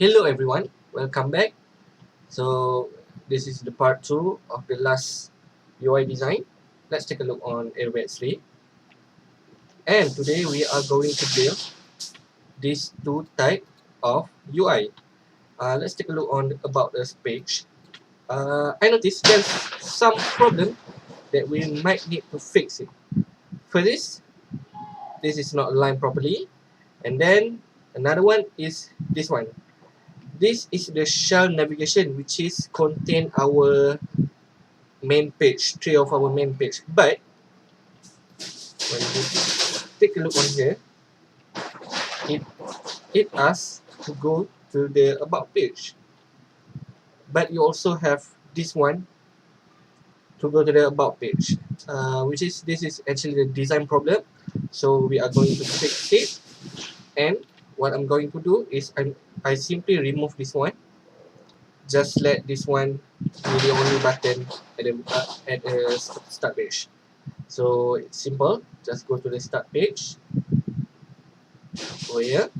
Hello everyone, welcome back. So this is the part 2 of the last UI design. Let's take a look on Adobe XD. And today we are going to build these two type of UI. Let's take a look on about this page. I noticed there's some problem that we might need to fix it. For this is not aligned properly. And then another one is this one. This is the shell navigation, which is contain our main page, three of our main page. But when you take a look on here, it asks to go to the about page. But you also have this one to go to the about page, which is this is actually the design problem. So we are going to fix it. And what I'm going to do is I simply remove this one. Just let this one be the only button at the start page. So it's simple. Just go to the start page over here,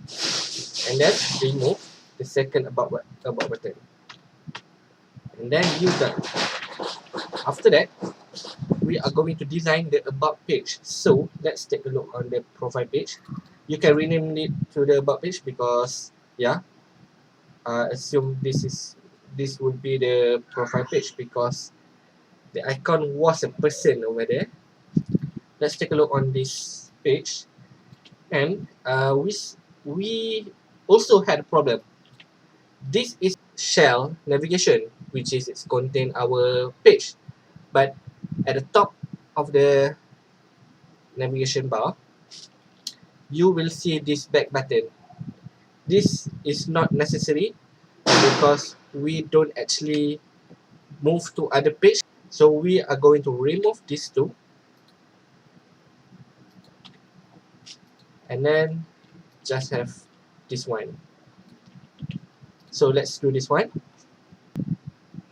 and then remove the second about button, and then you're done. After that, we are going to design the about page. So let's take a look on the profile page. You can rename it to the about page because assume this would be the profile page because the icon was a person over there. Let's take a look on this page, and we also had a problem. This is shell navigation, which is it's contain our page, but at the top of the navigation bar, you will see this back button. This is not necessary because we don't actually move to other page. So we are going to remove these two, and then just have this one. So let's do this one.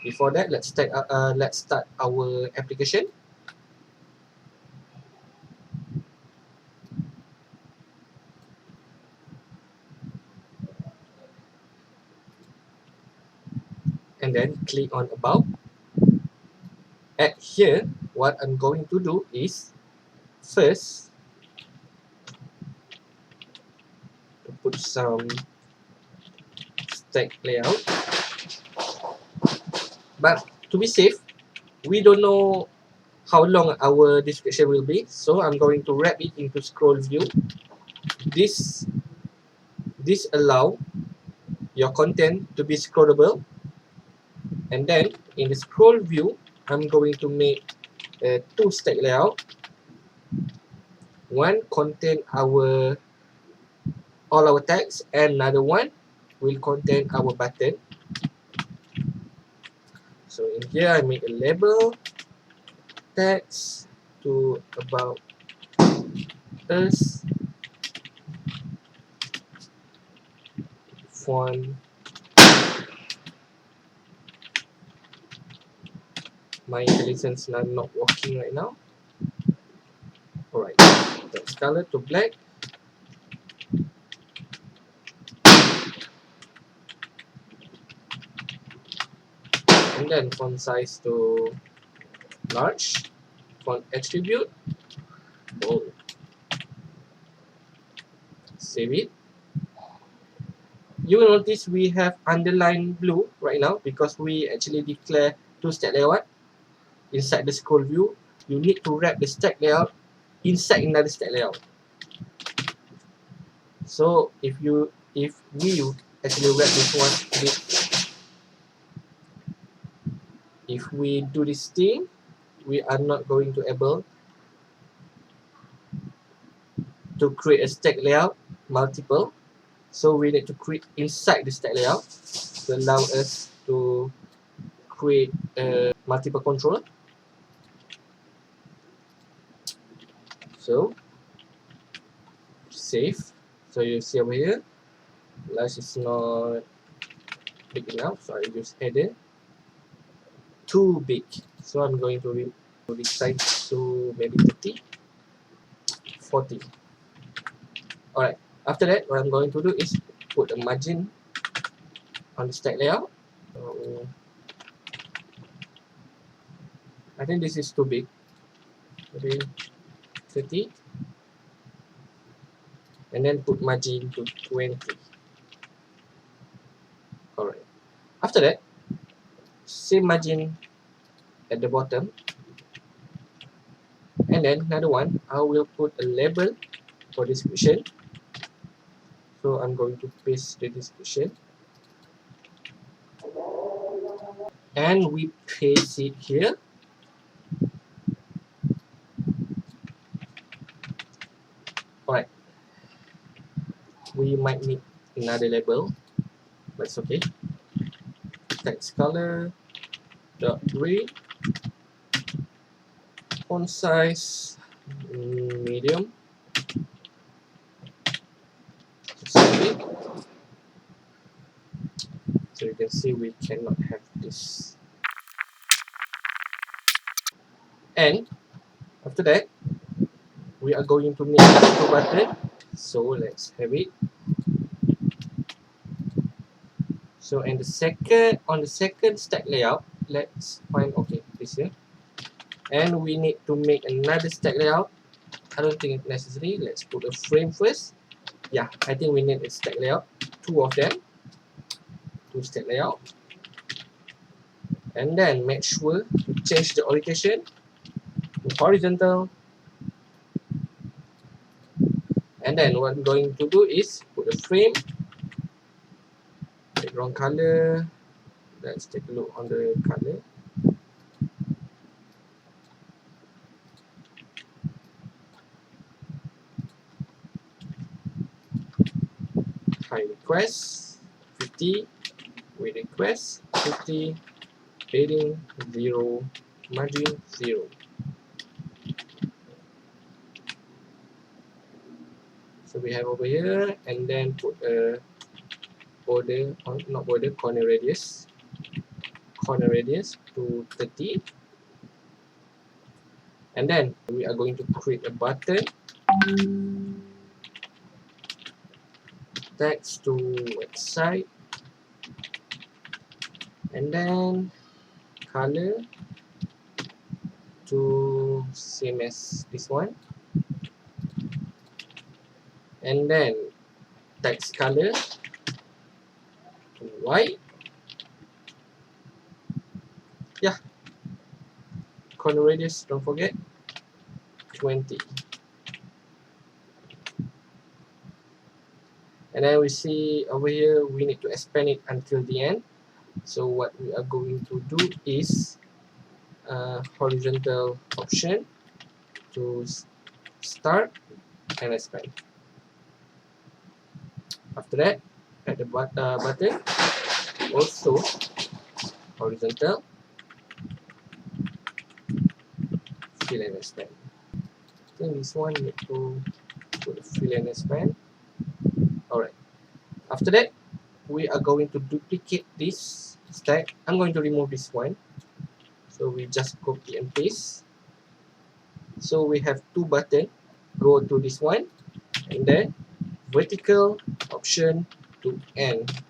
Before that, let's start our application. And then click on about. At here, what I'm going to do is first to put some stack layout. But to be safe, we don't know how long our description will be, so I'm going to wrap it into scroll view. This allow your content to be scrollable, and then in the scroll view, I'm going to make a two stack layout. One contain all our text, and another one will contain our button. So in here, I make a label text to about us, font. My intelligence is not working right now. Alright, text color to black. And then font size to large. Font attribute bold. Save it. You will notice we have underlined blue right now because we actually declare two stack layout. Inside the scroll view, you need to wrap the stack layout inside another stack layout. So if we actually wrap this one, if we do this thing, we are not going to able to create a stack layout multiple. So we need to create inside the stack layout to allow us to create a multiple controller. So save. So you see over here, large is not big enough, so I use header. Too big, so I'm going to resize to maybe 30, 40. Alright, after that, what I'm going to do is put a margin on the stack layout. So I think this is too big. Maybe 30, and then put margin to 20. Alright. After that, same margin at the bottom, and then another one, I will put a label for description. So I'm going to paste the description, and we paste it here. Alright, we might need another label, but it's okay. Text color, dot gray, font size, medium. Save it. So you can see we cannot have this. And after that, we are going to need a two button. So let's have it. So on the second stack layout, let's find this here. And we need to make another stack layout. I don't think it's necessary. Let's put a frame first. Yeah, I think we need a stack layout. Two of them. Two stack layout. And then make sure to change the orientation to horizontal. And then what I'm going to do is put a frame, background color. Let's take a look on the color. Height request 50, width request 50, padding 0, margin 0. So we have over here, and then put a border, not border, corner radius to 30. And then we are going to create a button, text to website, and then color to same as this one, and then text color to white. Yeah, corner radius, don't forget, 20. And then we see over here we need to expand it until the end. So what we are going to do is horizontal option to start and expand. After that, at the button, also horizontal, fill and expand. I think this one need to put a fill and expand. Alright. After that, we are going to duplicate this stack. I'm going to remove this one. So we just copy and paste. So we have two buttons. Go to this one, and then vertical option to end.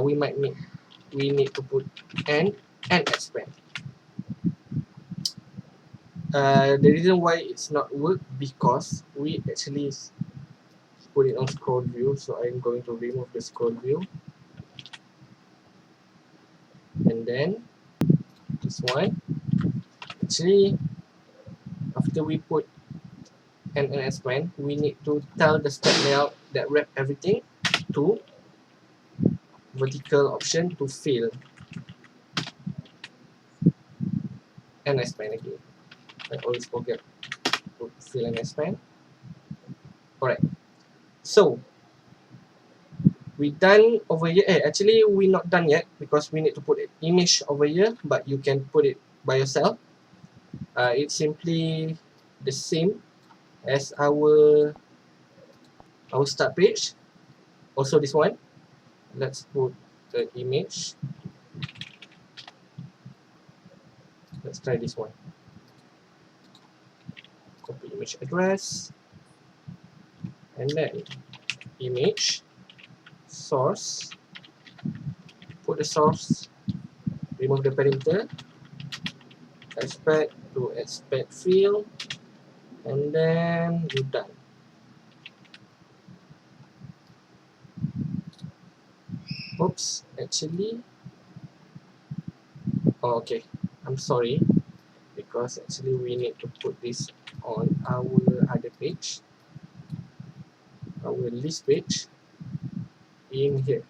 We need to put end and expand. The reason why it's not work because we actually put it on scroll view, so I'm going to remove the scroll view, and then this one. Actually, after we put end and expand, we need to tell the stack layout that wrap everything to vertical option to fill and expand again. I always forget to put fill and expand. Alright, so we done over here. Actually we're not done yet because we need to put an image over here, but you can put it by yourself. It's simply the same as our start page. Also this one, let's put the image. Let's try this one. Copy image address, and then image source put the source, remove the parameter, expect to expect field, and then you're done. Oops, actually, oh, okay, I'm sorry, because actually we need to put this on our other page, our list page in here.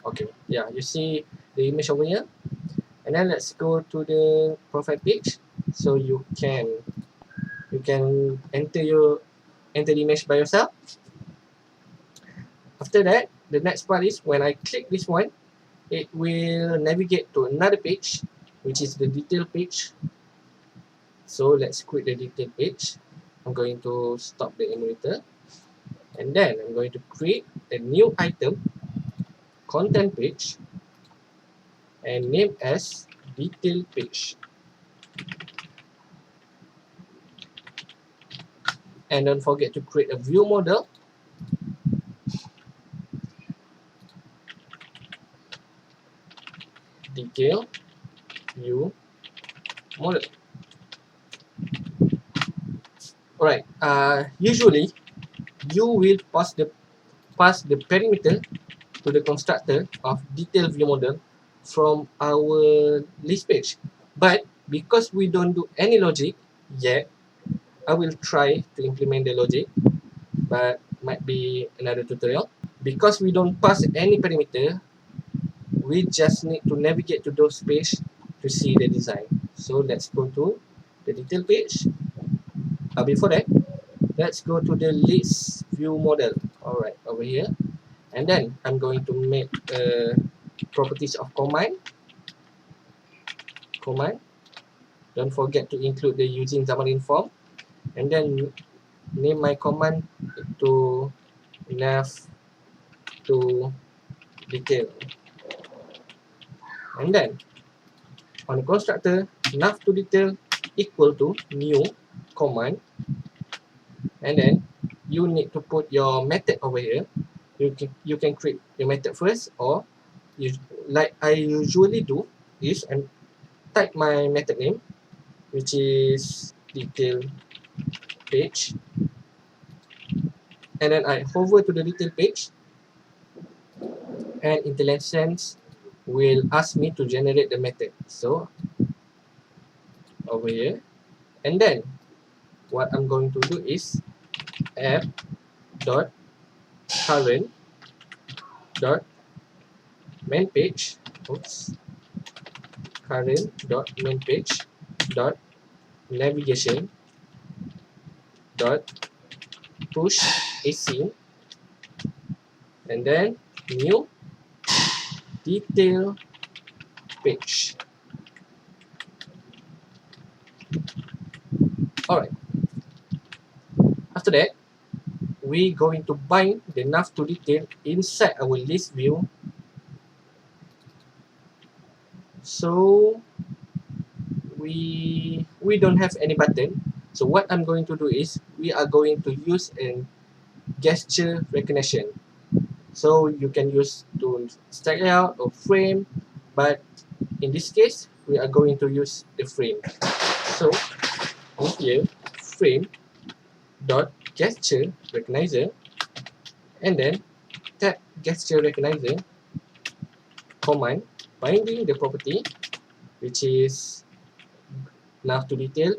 Okay, yeah, you see the image over here, and then let's go to the profile page, so you can enter the image by yourself. After that, the next part is when I click this one, it will navigate to another page, which is the detail page. So let's quit the detail page. I'm going to stop the emulator, and then I'm going to create a new item, content page, and name as detail page. And don't forget to create a view model. Detail view model. Alright, usually you will pass the parameter to the constructor of detail view model from our list page. But because we don't do any logic yet, I will try to implement the logic, but might be another tutorial. Because we don't pass any parameter, we just need to navigate to those pages to see the design. So let's go to the detail page. Before that, let's go to the list view model. Alright, over here. And then I'm going to make properties of command. Don't forget to include the using Xamarin Form. And then name my command to nav to detail. And then on the constructor, nav to detail equal to new command. And then you need to put your method over here. You can create your method first, or like I usually do is and type my method name, which is detail page, and then I hover to the detail page, and IntelliSense will ask me to generate the method. So over here, and then what I'm going to do is app dot current dot main page, current dot main page dot navigation dot push async, and then new detail page. Alright, after that we going to bind the nav to detail inside our list view. So we don't have any button. So what I'm going to do is we are going to use a gesture recognition. So you can use to stack layout or frame, but in this case we are going to use the frame. So here frame dot gesture recognizer, and then tap gesture recognizer command binding the property, which is nav to detail.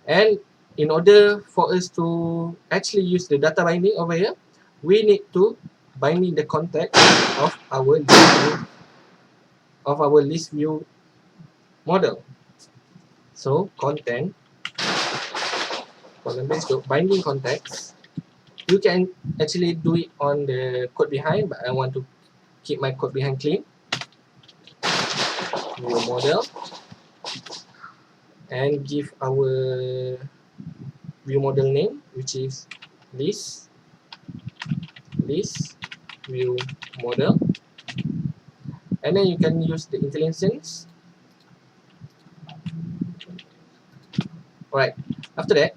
And in order for us to actually use the data binding over here, we need to binding the context of our list view model. So content binding context. You can actually do it on the code behind, but I want to keep my code behind clean. View model, and give our view model name, which is list view model, and then you can use the IntelliSense. Alright, after that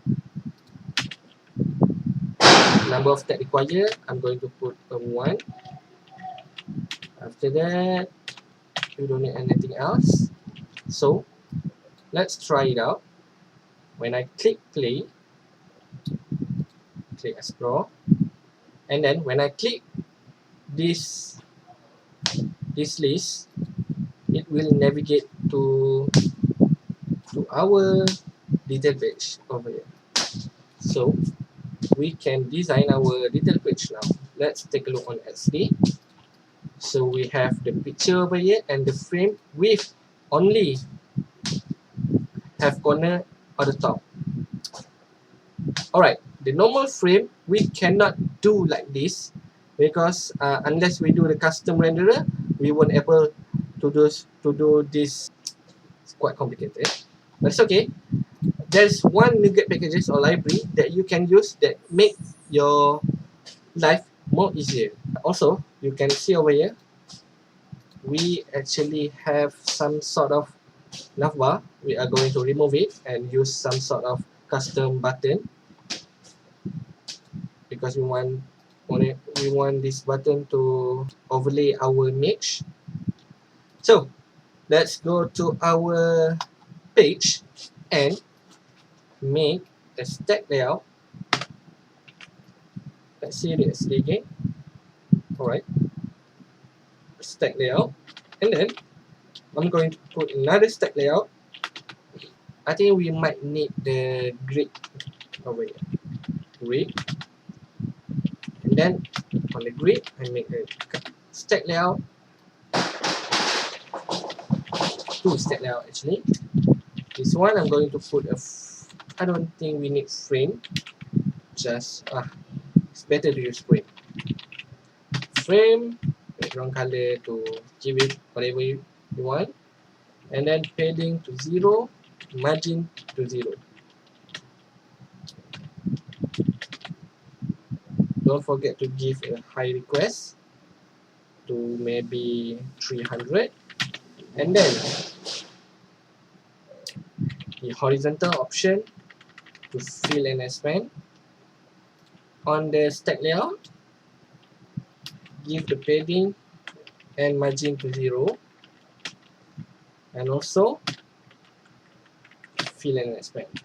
number of tab required, I'm going to put a 1. After that, you don't need anything else. So let's try it out. When I click play, click explore, and then when I click this list, it will navigate to our detail page over here. So we can design our detail page now. Let's take a look on XD. So we have the picture over here and the frame with only have corner on the top. Alright, the normal frame we cannot do like this because unless we do the custom renderer, we won't able to do this. It's quite complicated, but it's okay. There's one NuGet packages or library that you can use that make your life more easier. Also, you can see over here, we actually have some sort of navbar. We are going to remove it and use some sort of custom button because we want this button to overlay our image. So let's go to our page and make a stack layout. Let's see the XD again. Alright, stack layout, and then I'm going to put another stack layout. I think we might need the grid over here. Grid, and then on the grid I make a stack layout, 2 stack layout actually. This one I'm going to put I don't think we need frame, just it's better to use frame. Frame, background color to give it whatever you want, and then padding to 0, margin to 0. Don't forget to give a high request to maybe 300, and then the horizontal option to fill and expand. On the stack layout, give the padding and margin to 0, and also fill and expand.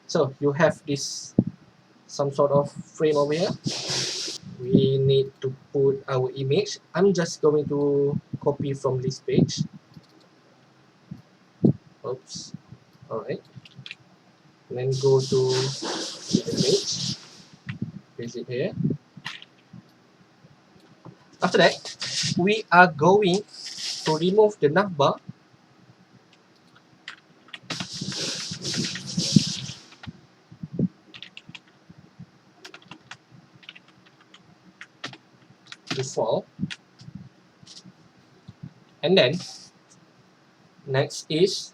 So you have this some sort of frame over here. We need to put our image. I'm just going to copy from this page. Oops. Alright. And then go to the image. Paste it here. After that, we are going to remove the navbar. Default, and then next is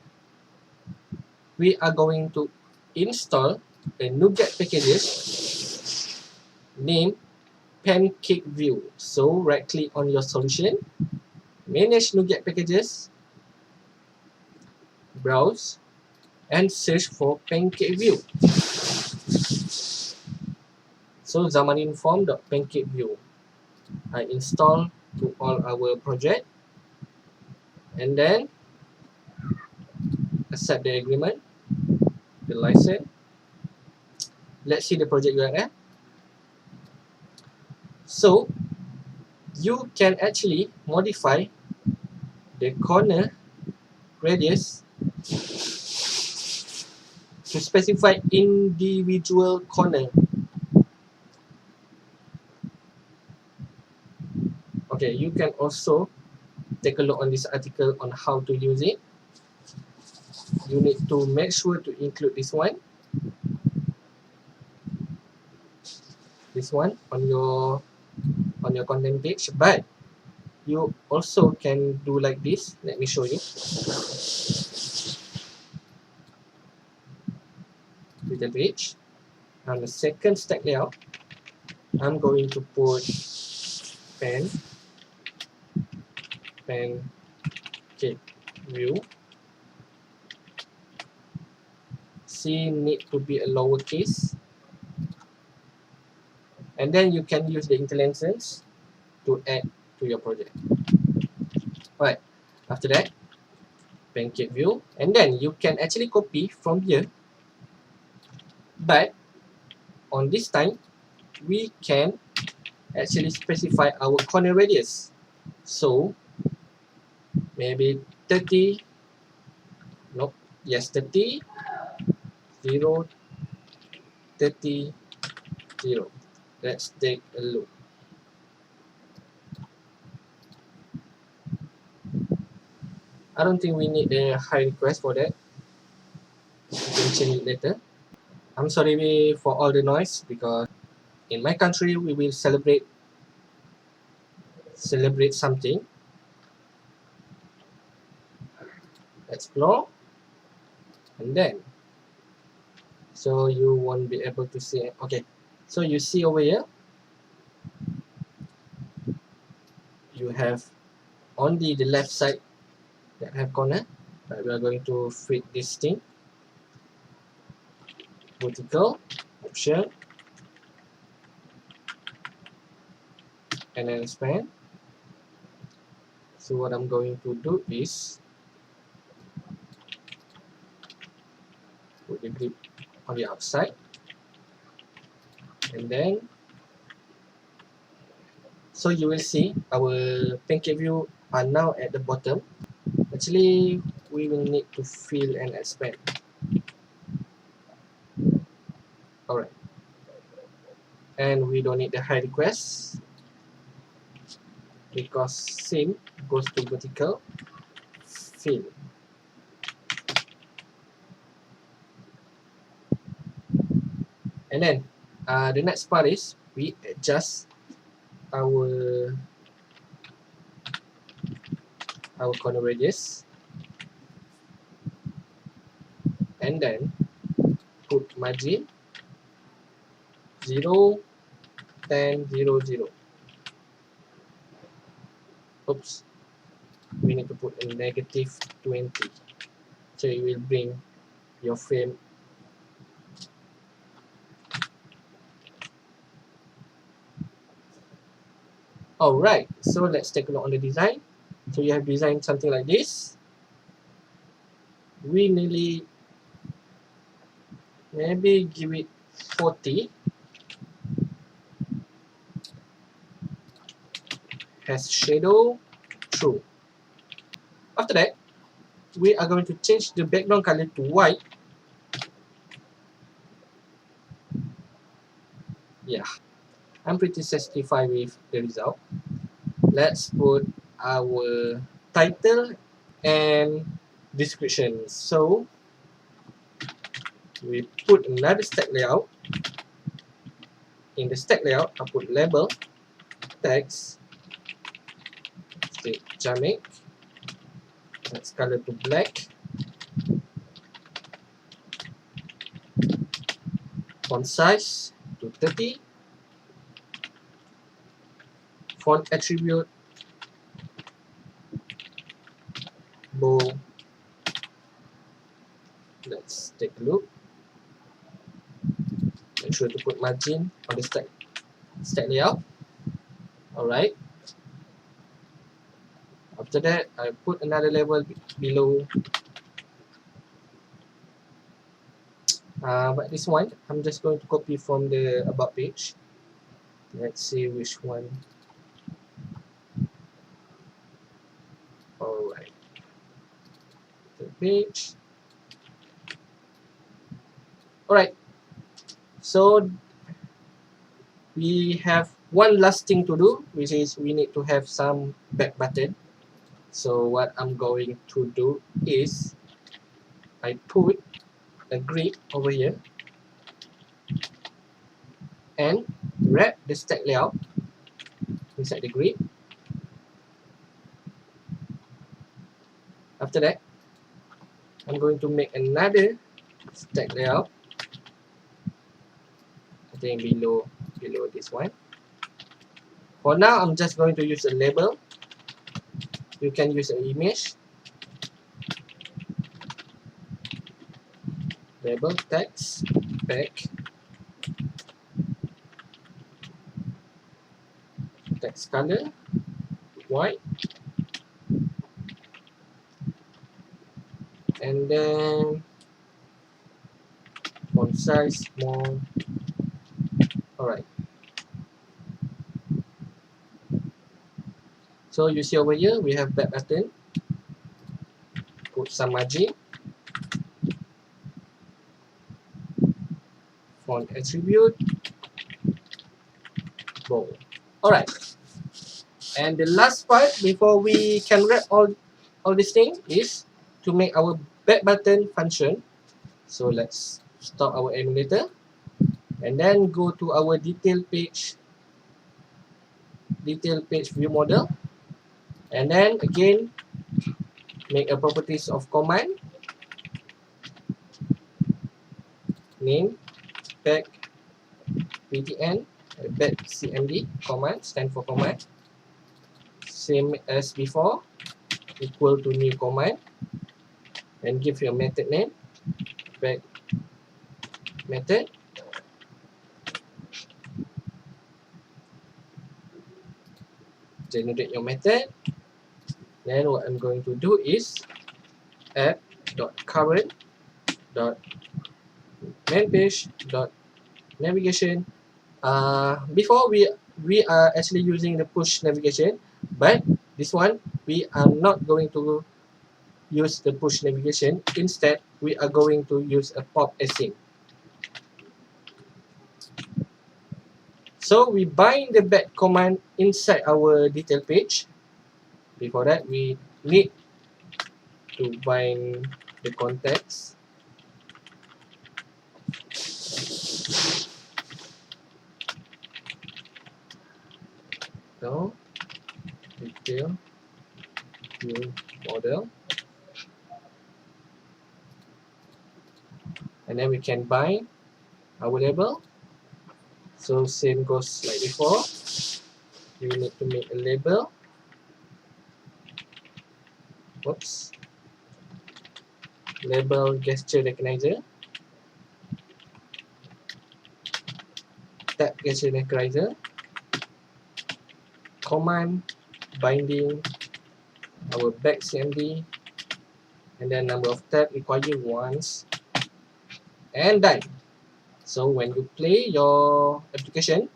we are going to install a NuGet packages named PancakeView. So right click on your solution, manage NuGet packages, browse, and search for PancakeView. So Xamarin Forms.PancakeView I install to all our project, and then accept the agreement, the license. Let's see the project URL. So you can actually modify the corner radius to specify individual corner. Okay, you can also take a look on this article on how to use it. You need to make sure to include this one on your content page, but you also can do like this. Let me show you. Detail page. On the second stack layout, I'm going to put PancakeView. C need to be a lowercase. and then you can use the interlicense to add to your project. Alright, after that, PancakeView, and then you can actually copy from here, but on this time we can actually specify our corner radius. So maybe 30, nope, yes, 30, 0, 30, 0. Let's take a look. I don't think we need a high request for that. You can change it later. I'm sorry for all the noise, because in my country we will celebrate something. Explore, and then so you won't be able to see. Okay, so you see over here, you have only the left side that have corner, but we are going to fit this thing. Vertical option, and then expand. So what I'm going to do is put the grip on the outside, and then so you will see our PancakeView are now at the bottom. Actually, we will need to fill and expand. Alright, and we don't need the high request, because same goes to vertical, fill. And then the next part is we adjust our corner radius, and then put margin 0, 10, 0, 0. Oops, we need to put a negative 20, so it will bring your frame. Alright, so let's take a look on the design. So you have designed something like this. We nearly maybe give it 40. Has shadow, true. After that, we are going to change the background color to white. Yeah, I'm pretty satisfied with the result. Let's put our title and description. So we put another stack layout. In the stack layout, I put label, text, state Jamaic, let's color to black, font size to 30, font attribute bold. Let's take a look. Make sure to put margin on the stack layout. Alright. After that, I put another level below. But this one, I'm just going to copy from the about page. Let's see which one. Alright. The page. Alright. So we have one last thing to do, which is we need to have some back button. So what I'm going to do is I put a grid over here and wrap the stack layout inside the grid. After that, I'm going to make another stack layout. I think below this one. For now, I'm just going to use a label. You can use an image. Label, text, back. text color white, and then font size small. Alright, so you see over here we have back button, put some margin, font attribute, bold. Alright, and the last part before we can wrap all these things is to make our back button function. So let's stop our emulator and then go to our detail page view model, and then again make a properties of command name back ptn back cmd command, stand for command, same as before, equal to new command, and give your method name back method, generate your method. Then what I'm going to do is app.current.manpage.navigation. Before we are actually using the push navigation, but this one we are not going to use the push navigation. Instead, we are going to use a pop async. So we bind the back command inside our detail page. Before that, we need to bind the context. So, detail view model, and then we can bind our label. So same goes like before. You need to make a label. Oops. Label gesture recognizer. Tag gesture recognizer. Command binding our back CMD, and then number of tab required once, and done. So when you play your application,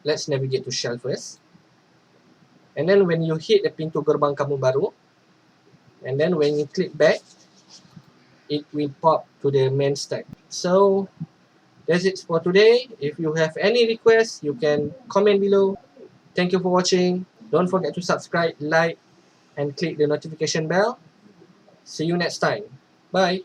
let's navigate to shell first, and then when you hit the pintu gerbang kamu baru, and then when you click back, it will pop to the main stack. So that's it for today. If you have any requests, you can comment below. Thank you for watching. Don't forget to subscribe, like, and click the notification bell. See you next time. Bye.